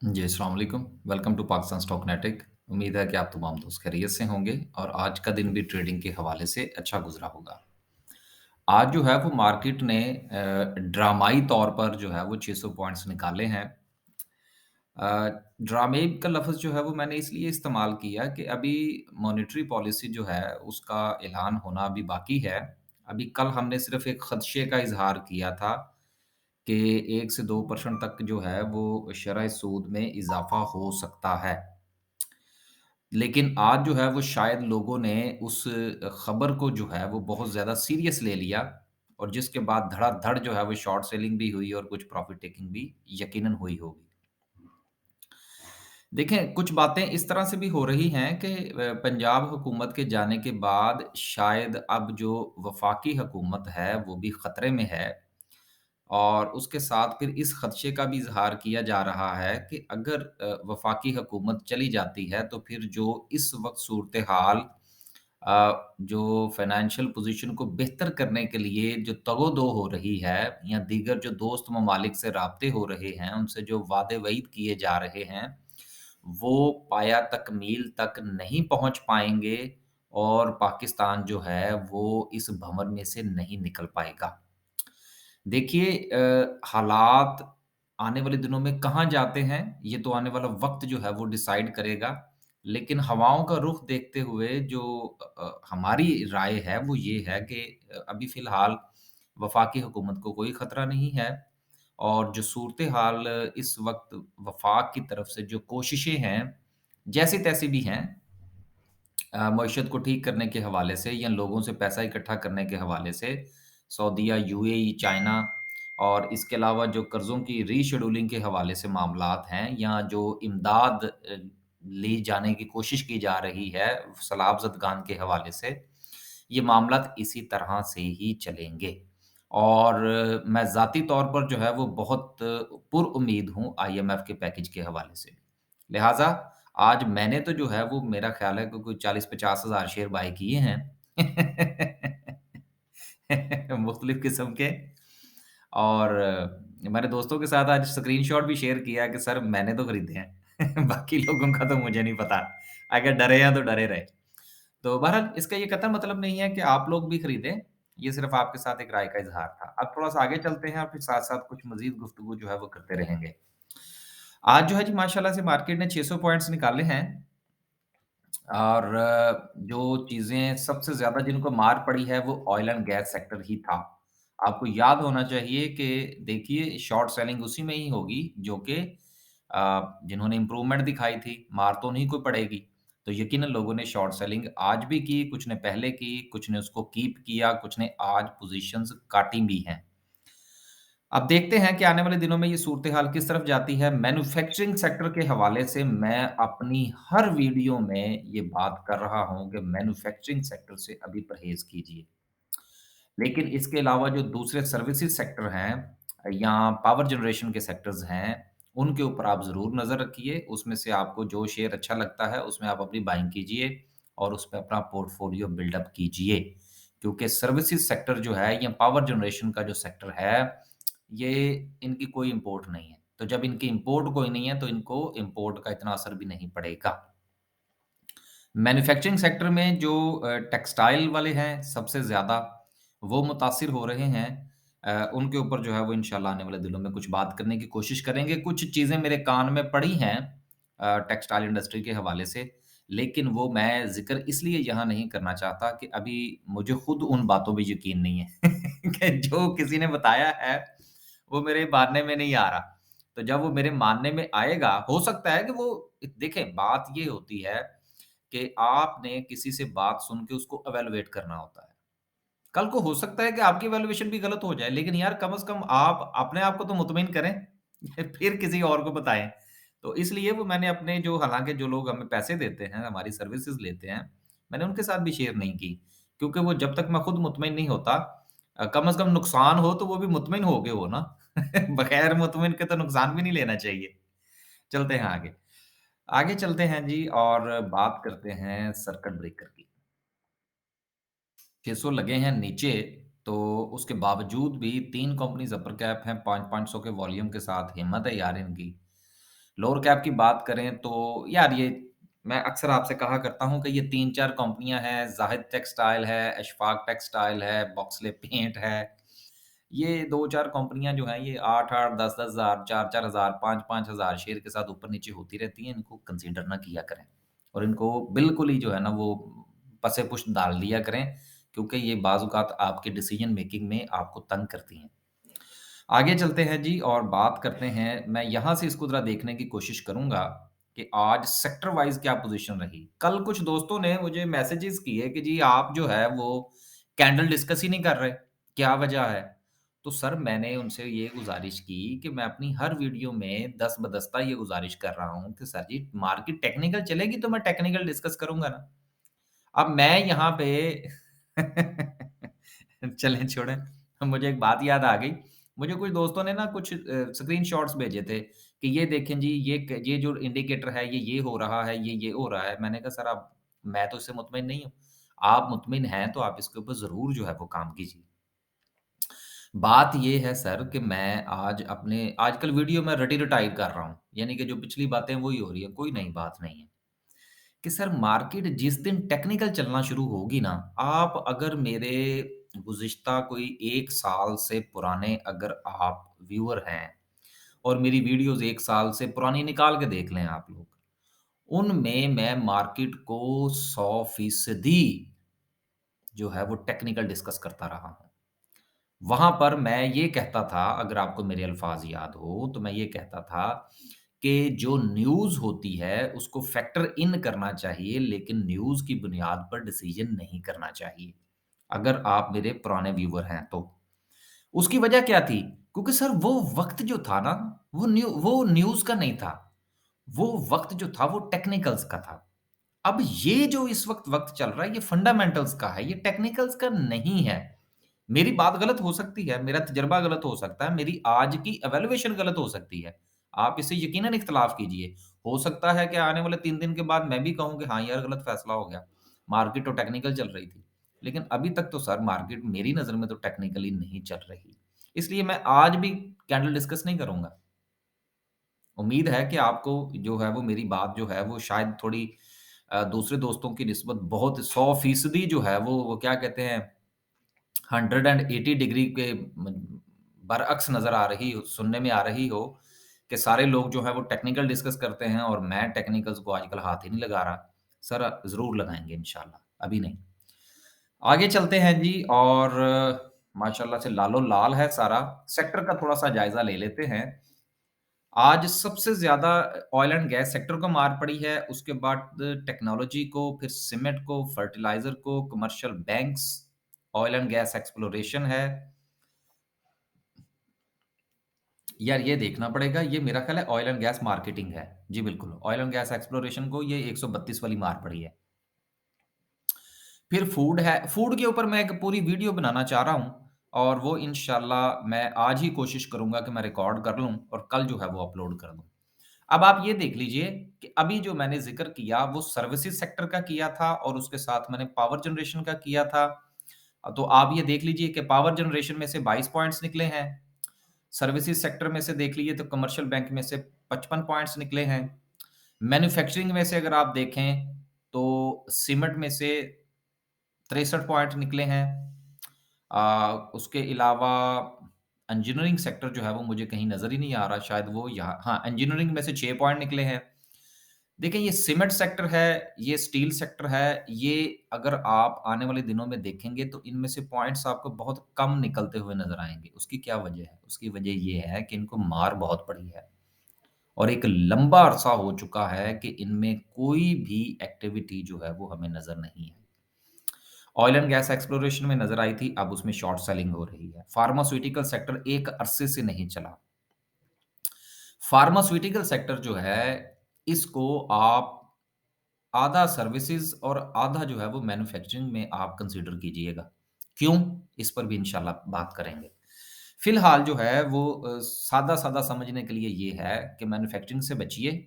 जी, अस्सलाम वालेकुम। Welcome to Pakistan Stocknetic. उम्मीद है कि आप तमाम दोस्त खैरियत से होंगे और आज का दिन भी ट्रेडिंग के हवाले से अच्छा गुज़रा होगा। आज जो है वो मार्केट ने ड्रामाई तौर पर जो है वो 600 पॉइंट्स निकाले हैं। ड्रामे का लफ़्ज़ जो है वो मैंने इसलिए इस्तेमाल किया कि अभी मॉनेटरी पॉलिसी जो है उसका ऐलान होना अभी बाकी है। अभी कल हमने सिर्फ़ एक ख़दशे का इज़हार किया था कि 1 से 2% तक जो है वो शरह सूद में इज़ाफ़ा हो सकता है। लेकिन आज जो है वो शायद लोगों ने उस खबर को जो है वो बहुत ज़्यादा सीरियस ले लिया और जिसके बाद धड़ाधड़ जो है वो शॉर्ट सेलिंग भी हुई और कुछ प्रॉफ़िट टेकिंग भी यकीनन हुई होगी। देखें, कुछ बातें इस तरह से भी हो रही हैं कि पंजाब हुकूमत के जाने के बाद शायद अब जो वफ़ाकी हुकूमत है वो भी ख़तरे में है और उसके साथ फिर इस ख़दशे का भी इज़हार किया जा रहा है कि अगर वफ़ाकी हुकूमत चली जाती है, तो फिर जो इस वक़्त सूरत-ए-हाल जो फ़ाइनेंशियल पोज़ीशन को बेहतर करने के लिए जो तगो-दो हो रही है या दीगर जो दोस्त ममालिक से राब्ते हो रहे हैं, उनसे जो वादे-वईद किए जा रहे हैं, वो पाया तकमील तक नहीं पहुँच पाएँगे और पाकिस्तान जो है, वो इस भंवर में से नहीं निकल पाएगा। देखिए हालात आने वाले दिनों में कहाँ जाते हैं, ये तो आने वाला वक़्त जो है वो डिसाइड करेगा। लेकिन हवाओं का रुख देखते हुए जो हमारी राय है वो ये है कि अभी फ़िलहाल वफ़ाकी हुकूमत को कोई ख़तरा नहीं है और जो सूरत-ए-हाल इस वक़्त वफ़ाक की तरफ से जो कोशिशें हैं, जैसी-तैसी भी हैं मईशत को ठीक करने के हवाले से या लोगों से पैसा इकट्ठा करने के हवाले से, सऊदीया, यूएई, चाइना और इसके अलावा जो कर्ज़ों की रीशेड्यूलिंग के हवाले से मामलात हैं या जो इमदाद ली जाने की कोशिश की जा रही है सलाब ज़दगान के हवाले से, ये मामलात इसी तरह से ही चलेंगे। और मैं ज़ाती तौर पर जो है वो बहुत पुरउम्मीद हूँ आईएमएफ के पैकेज के हवाले से। लिहाज़ा आज मैंने तो जो है वो मेरा ख़्याल है कि कोई 40-50 हज़ार शेयर बाय किए हैं। मुख़्तलिफ़ किस्म के और मैंने दोस्तों के साथ आज स्क्रीनशॉट भी शेयर किया कि सर मैंने तो खरीदे हैं। बाकी लोगों का तो मुझे नहीं पता। अगर डरे हैं तो डरे रहे। तो बहरहाल इसका ये कतई मतलब नहीं है कि आप लोग भी खरीदें। ये सिर्फ़ आपके साथ एक राय का इज़हार था। अब थोड़ा-सा आगे चलते हैं और फिर साथ-साथ कुछ मज़ीद गुफ्तगू जो है वो करते रहेंगे। आज जो है जी माशाल्लाह से मार्केट ने 600 पॉइंट्स निकाले हैं और जो चीज़ें सबसे ज़्यादा जिनको मार पड़ी है वो ऑयल एंड गैस सेक्टर ही था। आपको याद होना चाहिए कि देखिए शॉर्ट सेलिंग उसी में ही होगी जो कि जिन्होंने इम्प्रूवमेंट दिखाई थी, मार तो उन्हीं को पड़ेगी। तो यकीनन लोगों ने शॉर्ट सेलिंग आज भी की, कुछ ने पहले की, कुछ ने उसको कीप किया, कुछ ने आज पोज़ीशंस काटी भी हैं। अब देखते हैं कि आने वाले दिनों में ये सूरत-ए-हाल किस तरफ जाती है। मैन्युफैक्चरिंग सेक्टर के हवाले से मैं अपनी हर वीडियो में ये बात कर रहा हूँ कि मैन्युफैक्चरिंग सेक्टर से अभी परहेज़ कीजिए। लेकिन इसके अलावा जो दूसरे सर्विसेज़ सेक्टर हैं या पावर जनरेशन के सेक्टर्स हैं, उनके ऊपर आप ज़रूर नज़र रखिए। उसमें से आपको जो शेयर अच्छा लगता है, उसमें आप अपनी बाइंग कीजिए और उसपे अपना पोर्टफ़ोलियो बिल्डअप कीजिए। क्योंकि सर्विसेज़ सेक्टर जो है या पावर जनरेशन का जो सेक्टर है, ये इनकी कोई इम्पोर्ट नहीं है। तो जब इनकी इम्पोर्ट कोई नहीं है, तो इनको इम्पोर्ट का इतना असर भी नहीं पड़ेगा। मैन्युफैक्चरिंग सेक्टर में जो टेक्सटाइल वाले हैं सबसे ज़्यादा, वो मुतासिर हो रहे हैं। उनके ऊपर जो है वो इंशाल्लाह आने वाले दिनों में कुछ बात करने की कोशिश करेंगे। कुछ चीज़ें मेरे कान में पड़ी हैं टेक्सटाइल इंडस्ट्री के हवाले से, लेकिन वो मैं ज़िक्र इसलिए यहाँ नहीं करना चाहता कि अभी मुझे खुद उन बातों पे यकीन नहीं है कि जो किसी ने बताया है, वो मेरे मानने में नहीं आ रहा। तो जब वो मेरे मानने में आएगा, हो सकता है कि वो देखें बात ये होती है कि आपने किसी से बात सुन के उसको इवैल्यूएट करना होता है। कल को हो सकता है कि आपकी इवैल्यूएशन भी गलत हो जाए, लेकिन यार कम से कम आप अपने आप को तो मुतमिन करें, फिर किसी और को बताएँ। तो इसलिए वो मैंने अपने जो हालाँकि जो लोग हमें पैसे देते हैं, हमारी सर्विसेज़ लेते हैं, मैंने उनके साथ भी शेयर नहीं की। क्योंकि वो जब तक मैं खुद मुतमिन नहीं होता कम से कम नुकसान हो तो वो भी मुतमिन हो के हो ना। बगैर मुतमिन के तो नुकसान भी नहीं लेना चाहिए। चलते हैं आगे। आगे चलते हैं जी और बात करते हैं सर्किट ब्रेकर की। 600 लगे हैं नीचे, तो उसके बावजूद भी 3 कंपनीज़ अपर कैप हैं, 5-500 के वॉल्यूम के साथ, हिम्मत है यार इनकी। लोअर कैप की बात करें तो यार ये मैं अक्सर आपसे कहा करता हूँ कि ये 3-4 कंपनियाँ हैं, ज़ाहिद टेक्सटाइल है, अशफाक टेक्सटाइल है, बॉक्सले पेंट है। ये 2-4 कंपनियाँ जो हैं ये 8-8, 10-10 हज़ार, 4-4 हज़ार, 5-5 हज़ार शेयर के साथ ऊपर-नीचे होती रहती हैं। इनको कंसीडर ना किया करें और इनको बिल्कुल ही जो है ना वो पसे-पुश्त डाल दिया करें क्योंकि ये बाज़-औक़ात आपके डिसीज़न मेकिंग में आपको तंग करती हैं। आगे चलते हैं जी और बात करते हैं मैं यहाँ से इसको ज़रा देखने की कोशिश करूँगा कि आज सेक्टर वाइज़ क्या पोज़ीशन रही। कल कुछ दोस्तों ने मुझे मैसेजेस किए कि जी आप जो है वो कैंडल डिस्कस ही नहीं कर रहे, क्या वजह है? तो सर मैंने उनसे ये गुज़ारिश की कि मैं अपनी हर वीडियो में दस्तबदस्ता ये गुज़ारिश कर रहा हूँ कि सर जी मार्केट टेक्निकल चलेगी तो मैं टेक्निकल डिस्कस करूँगा ना। अब मैं यहाँ पे चलें छोड़ें, मुझे एक बात याद आ गई। मुझे कुछ दोस्तों ने ना कुछ स्क्रीनशॉट्स भेजे थे कि ये देखें जी ये जो इंडिकेटर है ये हो रहा है, ये हो रहा है। मैंने कहा सर आप मैं तो इससे मुतमिन नहीं हूँ। आप मुतमिन हैं तो आप इसके ऊपर ज़रूर जो है वो काम कीजिए। बात ये है सर कि मैं आज अपने आजकल वीडियो में रटी-रटाई कर रहा हूँ। यानी कि जो पिछली बातें वही हो रही है, कोई नई बात नहीं है। कि सर मार्केट जिस दिन टेक्निकल चलना शुरू होगी ना, आप अगर मेरे गुज़िश्ता कोई 1 साल से पुराने अगर आप व्यूअर हैं और मेरी वीडियोज़ 1 साल से पुरानी निकाल के देख लें आप लोग, उनमें मैं मार्केट को 100% जो है वो टेक्निकल डिस्कस करता रहा हूँ। वहाँ पर मैं ये कहता था, अगर आपको मेरे अल्फ़ाज़ याद हो, तो मैं ये कहता था कि जो न्यूज़ होती है, उसको फैक्टर इन करना चाहिए, लेकिन न्यूज़ की बुनियाद पर डिसीज़न नहीं करना चाहिए। अगर आप मेरे पुराने व्यूअर हैं तो। उसकी वजह क्या थी? क्योंकि सर वो वक़्त जो था ना, वो न्यूज़ का नहीं था। वो वक़्त जो था, वो टेक्निकल्स का था। अब ये जो इस वक़्त चल रहा है, ये फंडामेंटल्स का है, ये टेक्निकल्स का नहीं है। मेरी बात गलत हो सकती है, मेरा तजर्बा गलत हो सकता है, मेरी आज की इवैल्यूएशन गलत हो सकती है। आप इससे यकीनन इख्तिलाफ़ कीजिए। हो सकता है कि आने वाले 3 दिन के बाद मैं भी कहूँ कि हाँ यार, गलत फ़ैसला हो गया। मार्केट तो टेक्निकल चल रही थी। लेकिन अभी तक तो सर मार्केट मेरी नज़र में तो टेक्निकली नहीं चल रही। इसलिए मैं आज भी कैंडल डिस्कस नहीं करूँगा। उम्मीद है कि आपको जो है वो मेरी बात जो है वो शायद थोड़ी दूसरे दोस्तों की निस्बत बहुत 100% जो है वो क्या कहते हैं 180 डिग्री के बरअक्स नज़र आ रही हो सुनने में आ रही हो कि सारे लोग जो हैं वो टेक्निकल डिस्कस करते हैं और मैं टेक्निकल्स को आजकल हाथ ही नहीं लगा रहा। सर ज़रूर लगाएँगे इंशाल्लाह, अभी नहीं। आगे चलते हैं जी और माशाल्लाह से लालो-लाल है सारा। सेक्टर का थोड़ा-सा जायज़ा ले लेते हैं। आज सबसे ज़्यादा ऑयल एंड गैस सेक्टर को मार पड़ी है, उसके बाद टेक्नोलॉजी को, फिर सीमेंट को, फर्टिलाइज़र को, commercial banks, oil and gas exploration है। यार ये देखना पड़ेगा, ये मेरा ख़्याल है ऑयल एंड गैस मार्केटिंग है। जी बिल्कुल, ऑयल एंड गैस एक्सप्लोरेशन को ये 132 वाली मार पड़ी है। फिर फूड है, फूड के ऊपर मैं एक पूरी वीडियो बनाना चाह रहा हूँ और वो इंशाल्लाह मैं आज ही कोशिश करूँगा कि मैं रिकॉर्ड कर लूँ और कल जो है वो अपलोड कर दूँ। अब आप ये देख लीजिए कि अभी जो मैंने ज़िक्र किया वो सर्विसेज़ सेक्टर का किया था और उसके साथ मैंने पावर जनरेशन का किया था। तो आप ये देख लीजिए कि पावर जनरेशन में से 22 पॉइंट्स निकले हैं। सर्विसेज़ सेक्टर में से देख लीजिए तो कमर्शियल बैंक में से 55 पॉइंट्स निकले हैं। मैन्युफैक्चरिंग में से अगर आप देखें तो सीमेंट में से 63 पॉइंट निकले हैं। उसके अलावा इंजीनियरिंग सेक्टर जो है वो मुझे कहीं नज़र ही नहीं आ रहा, शायद वो यहाँ हाँ, इंजीनियरिंग में से 6 पॉइंट निकले हैं। देखिए ये सीमेंट सेक्टर है, ये स्टील सेक्टर है, ये अगर आप आने वाले दिनों में देखेंगे तो इनमें से पॉइंट्स आपको बहुत कम निकलते हुए नज़र आएँगे। उसकी क्या वजह है? उसकी वजह ये है कि इनको मार बहुत पड़ी है और एक लंबा अरसा हो चुका है कि इनमें कोई भी एक्टिविटी जो है वो हमें नज़र नहीं है। ऑयल एंड गैस एक्सप्लोरेशन में नज़र आई थी, अब उसमें शॉर्ट सेलिंग हो रही है। फार्मास्यूटिकल सेक्टर एक अरसे से नहीं चला। फार्मास्यूटिकल सेक्टर जो है, इसको आप आधा सर्विसेज़ और आधा जो है वो मैन्युफैक्चरिंग में आप कंसीडर कीजिएगा। क्यों? इस पर भी इंशाल्लाह बात करेंगे। फिलहाल जो है वो सादा-सादा समझने के लिए ये है कि मैन्युफैक्चरिंग से बचिए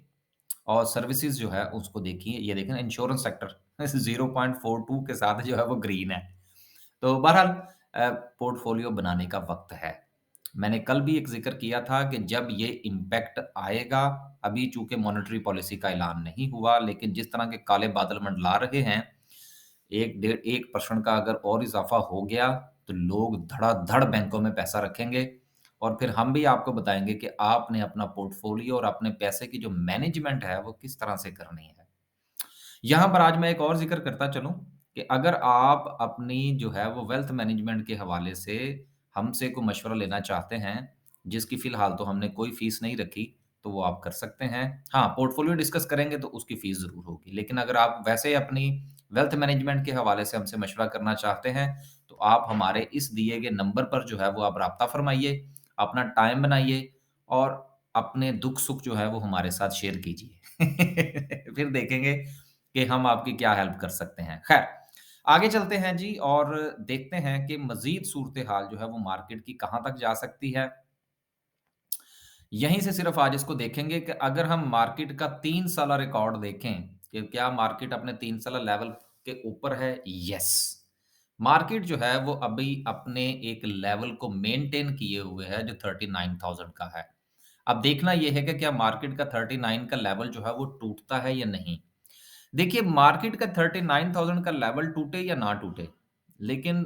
और सर्विसेज़ जो है उसको देखिए। ये देखें ना इंश्योरेंस सेक्टर 0.42 के साथ जो है वो ग्रीन है। तो बहरहाल पोर्टफोलियो बनाने का वक़्त है। मैंने कल भी एक ज़िक्र किया था कि जब ये इम्पैक्ट आएगा, अभी चूँकि मॉनेटरी पॉलिसी का ऐलान नहीं हुआ, लेकिन जिस तरह के काले बादल मंडला रहे हैं, 1 डेढ़ 1% का अगर और इज़ाफ़ा हो गया, तो लोग धड़ाधड़ बैंकों में पैसा रखेंगे और फिर हम भी आपको बताएँगे कि आपने अपना पोर्टफ़ोलियो और अपने पैसे की जो मैनेजमेंट है, वो किस तरह से करनी है। यहाँ पर आज मैं एक और ज़िक्र करता चलूँ कि अगर आप अपनी जो है वो वेल्थ मैनेजमेंट के हवाले से हमसे कोई मशवरा लेना चाहते हैं, जिसकी फ़िलहाल तो हमने कोई फ़ीस नहीं रखी, तो वो आप कर सकते हैं। हाँ, पोर्टफ़ोलियो डिस्कस करेंगे तो उसकी फ़ीस ज़रूर होगी, लेकिन अगर आप वैसे अपनी वेल्थ मैनेजमेंट के हवाले से हमसे मशवरा करना चाहते हैं, तो आप हमारे इस दिए गए नंबर पर जो है वो आप राब्ता फ़रमाइए, अपना टाइम बनाइए और अपने दुःख-सुख जो है वो हमारे साथ शेयर कीजिए। फिर देखेंगे कि हम आपकी क्या हेल्प कर सकते हैं। ख़ैर, आगे चलते हैं जी और देखते हैं कि मज़ीद सूरत-ए-हाल जो है वो मार्केट की कहाँ तक जा सकती है। यहीं से सिर्फ़ आज इसको देखेंगे कि अगर हम मार्केट का 3 साला रिकॉर्ड देखें कि क्या मार्केट अपने 3 साला लेवल के ऊपर है? येस। मार्केट जो है वो अभी अपने एक लेवल को मेंटेन किए हुए है जो 39,000 का है। अब देखना ये है कि क्या मार्केट का 39 का लेवल जो है वो टूटता है या नहीं? देखिए, मार्केट का 39,000 का लेवल टूटे या ना टूटे, लेकिन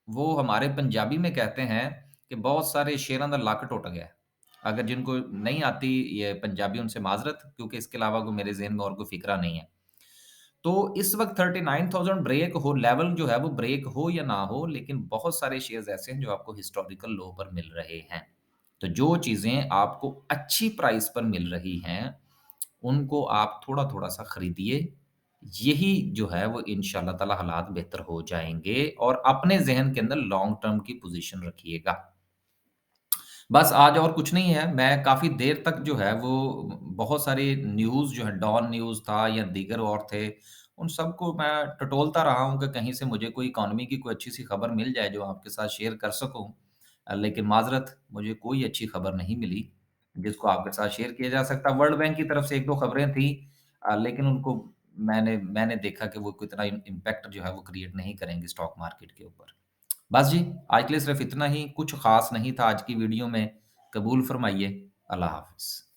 वो हमारे पंजाबी में कहते हैं कि बहुत सारे शेरां दा लक टुट गया। अगर जिनको नहीं आती ये पंजाबी उनसे माज़रत क्योंकि इसके अलावा कोई मेरे ज़हन में और कोई फ़िक्रा नहीं है। तो इस वक़्त 39,000 ब्रेक हो लेवल जो है वो ब्रेक हो या ना हो, लेकिन बहुत सारे शेयर्स ऐसे हैं जो आपको हिस्टोरिकल लो पर मिल रहे हैं। तो जो चीज़ें आपको अच्छी प्राइस पर मिल रही हैं, उनको आप थोड़ा-थोड़ा सा खरीदिए। यही जो है वो इंशाअल्लाह ताला हालात बेहतर हो जाएँगे और अपने ज़हन के अंदर लॉन्ग टर्म की पोज़ीशन रखिएगा। बस आज और कुछ नहीं है, मैं काफ़ी देर तक जो है वो बहुत सारी न्यूज़ जो है डॉन न्यूज़ था या दीगर और थे, उन सबको मैं टटोलता रहा हूँ कि कहीं से मुझे कोई इकोनॉमी की कोई अच्छी-सी खबर मिल जाए जो आपके साथ शेयर कर सकूँ। लेकिन माज़रत मुझे कोई अच्छी खबर नहीं मिली, जिसको आपके साथ शेयर किया जा सकता। वर्ल्ड बैंक की तरफ से 1-2 खबरें थी लेकिन उनको मैंने देखा कि वो कोई इतना इम्पैक्ट जो है वो क्रिएट नहीं करेंगी स्टॉक मार्केट के ऊपर। बस जी, आज के लिए सिर्फ़ इतना ही, कुछ ख़ास नहीं था आज की वीडियो में। कबूल फ़रमाइए। अल्लाह हाफ़िज़।